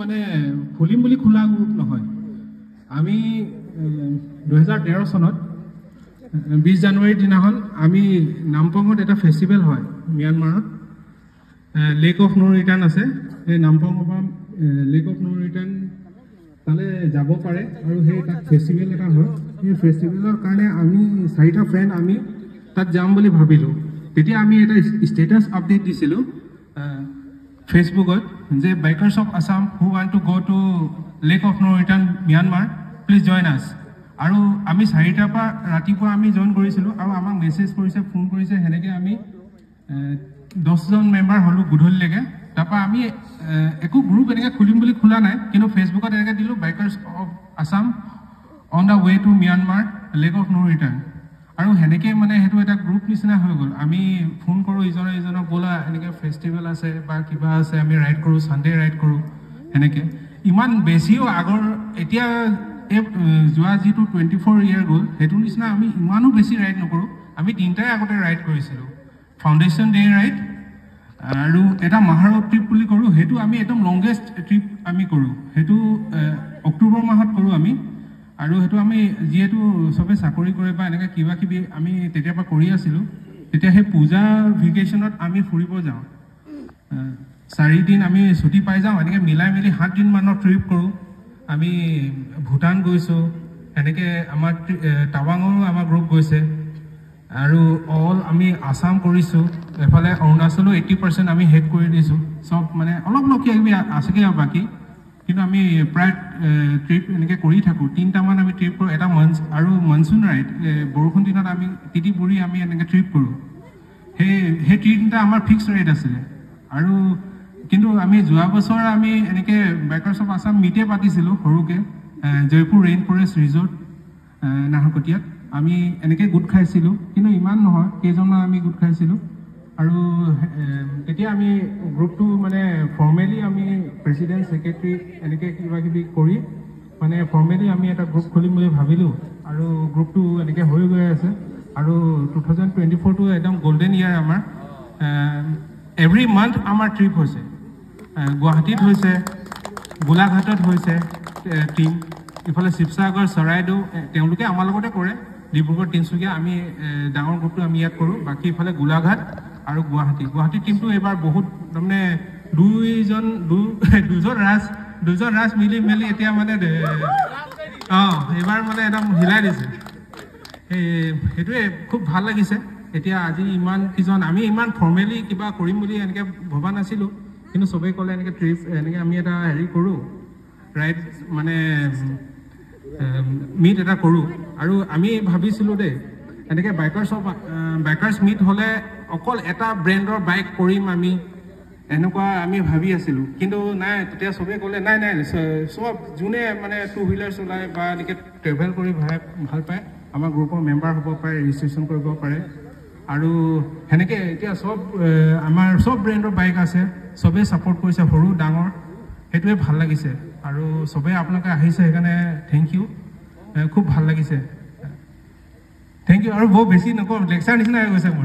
মানে খুলিম বুলি খোলা গ্ৰুপ নহয় আমি 2013 চনত 20 জানুৱাৰীৰ দিনাখন আমি নামপঙত এটা ফেষ্টিভেল হয় মিয়ানমাৰত লেক অফ নো ৰিটাৰ্ণ আছে এই নামপঙৰ পৰা লেক অফ নো ৰিটাৰ্ণ তালে যাব পাৰে আৰু সেই তাত ফেষ্টিভেল এটা হয় এই ফেষ্টিভেলৰ কাৰণে আমি 4টা ফ্ৰেণ্ড আমি তাত যাম বুলি ভাবিলোঁ তেতিয়া আমি এটা ষ্টেটাছ আপডেট দিছিলোঁ ফেচবুকত যে bikers of Assam who want to go' to lake of no return Myanmar please join us আৰু আমি 4টাৰ পৰা ৰাতিপুৱা আমি জইন কৰিছিলোঁ আৰু আমাক মেছেজ কৰিছে ফোন কৰিছে সেনেকৈ আমি 10জন মেম্বাৰ হ'লোঁ গধূলিলৈকে তাৰপৰা আমি একো গ্ৰুপ এনেকৈ খুলিম বুলি খোলা নাই কিন্তু ফেচবুকত এনেকৈ দিলোঁ bikers of Assam on the way to Myanmar lake of no return আৰু সেনেকৈ মানে সেইটো এটা গ্ৰুপ নিচিনা হৈ গ'ল আমি ফোন কৰোঁ ইজনক বোলা এনেকৈ ফেষ্টিভেল আছে বা কিবা আছে আমি ৰাইড কৰোঁ ছানডে ৰাইড কৰোঁ সেনেকৈ ইমান বেছিও আগৰ এতিয়া এই যোৱা যিটো 24 ইয়াৰ গ'ল সেইটো নিচিনা আমি ইমানো বেছি ৰাইড নকৰোঁ আমি 3টাই আগতে ৰাইড কৰিছিলোঁ ফাউণ্ডেশ্যন ডে ৰাইড আৰু এটা মাহাৰৰ ট্ৰিপ বুলি কৰোঁ সেইটো আমি একদম লংগেষ্ট ট্ৰিপ আমি কৰোঁ সেইটো অক্টোবৰ মাহত কৰোঁ আমি আৰু সেইটো আমি যিহেতু চবে চাকৰি কৰে বা এনেকৈ কিবা কিবি আমি তেতিয়াৰ পৰা কৰি আছিলোঁ তেতিয়া সেই পূজা ভেকেশ্যনত আমি ফুৰিব যাওঁ 4 দিন আমি ছুটি পাই যাওঁ এনেকৈ মিলাই মেলি 7 দিনমানৰ ট্ৰিপ কৰোঁ আমি ভূটান গৈছোঁ এনেকৈ আমাৰ টাৱাঙৰো আমাৰ গ্ৰুপ গৈছে আৰু অল আমি আছাম কৰিছোঁ এফালে অৰুণাচলো 80% আমি হেড কৰি দিছোঁ চব মানে অলপ কিবা কিবি আছেগৈ আৰু বাকী কিন্তু আমি প্ৰায় ট্ৰিপ এনেকৈ কৰি থাকোঁ 3টামান আমি ট্ৰিপ কৰোঁ এটা আৰু মনচুন ৰাইড বৰষুণ দিনত আমি তিতিবুৰি আমি এনেকৈ ট্ৰিপ কৰোঁ সেই 3টা আমাৰ ফিক্স ৰাইড আছিলে আৰু কিন্তু আমি যোৱা বছৰ আমি এনেকৈ বাইকাৰ্ছ অফ আছাম মিটে পাতিছিলোঁ সৰুকৈ জয়পুৰ ৰেইন ফৰেষ্ট ৰিজৰ্ট নাহৰকটীয়াত আমি এনেকৈ গোট খাইছিলোঁ কিন্তু ইমান নহয় কেইজনমান আমি গোট খাইছিলোঁ আৰু তেতিয়া আমি গ্ৰুপটো মানে ফৰ্মেলি আমি প্ৰেচিডেণ্ট ছেক্ৰেটাৰী এনেকৈ কিবা কিবি কৰি মানে ফৰ্মেলি আমি এটা গ্ৰুপ খুলিম বুলি ভাবিলোঁ আৰু গ্ৰুপটো এনেকৈ হৈ গৈ আছে আৰু 2024টো একদম গল্ডেন ইয়াৰ আমাৰ এভৰি মান্থ আমাৰ ট্ৰিপ হৈছে গুৱাহাটীত হৈছে গোলাঘাটত হৈছে টীম ইফালে শিৱসাগৰ চৰাইদেউ তেওঁলোকে আমাৰ লগতে কৰে ডিব্ৰুগড় তিনিচুকীয়া আমি ডাঙৰ গ্ৰুপটো আমি ইয়াত কৰোঁ বাকী ইফালে গোলাঘাট আৰু গুৱাহাটী টীমটো এইবাৰ বহুত তাৰমানে দুজন ৰাজ মিলি মেলি এতিয়া মানে এইবাৰ মানে একদম হিলাই দিছে সেইটোৱে খুব ভাল লাগিছে এতিয়া আজি ইমান কিজন আমি ইমান ফৰ্মেলি কিবা কৰিম বুলি এনেকৈ ভবা নাছিলোঁ কিন্তু চবেই ক'লে এনেকৈ ট্ৰিপ এনেকৈ আমি এটা হেৰি কৰোঁ ৰাইড মানে মিট এটা কৰোঁ আৰু আমি ভাবিছিলোঁ দেই এনেকৈ বাইকাৰ্ছ মিট হ'লে অকল এটা ব্ৰেণ্ডৰ বাইক কৰিম আমি এনেকুৱা আমি ভাবি আছিলোঁ কিন্তু নাই তেতিয়া চবেই ক'লে নাই চব যোনে মানে 2 হুইলাৰ চলায় বা এনেকৈ ট্ৰেভেল কৰি ভাল পায় আমাৰ গ্ৰুপৰ মেম্বাৰ হ'ব পাৰে ৰেজিষ্ট্ৰেশ্যন কৰিব পাৰে আৰু সেনেকৈ এতিয়া আমাৰ চব ব্ৰেণ্ডৰ বাইক আছে চবেই ছাপোৰ্ট কৰিছে সৰু ডাঙৰ সেইটোৱে ভাল লাগিছে আৰু চবেই আপোনালোকে আহিছে সেইকাৰণে থেংক ইউ খুব ভাল লাগিছে থেংক ইউ আৰু বহুত বেছি নকওঁ লেকচাৰ নিচিনা হৈ গৈছে মোৰ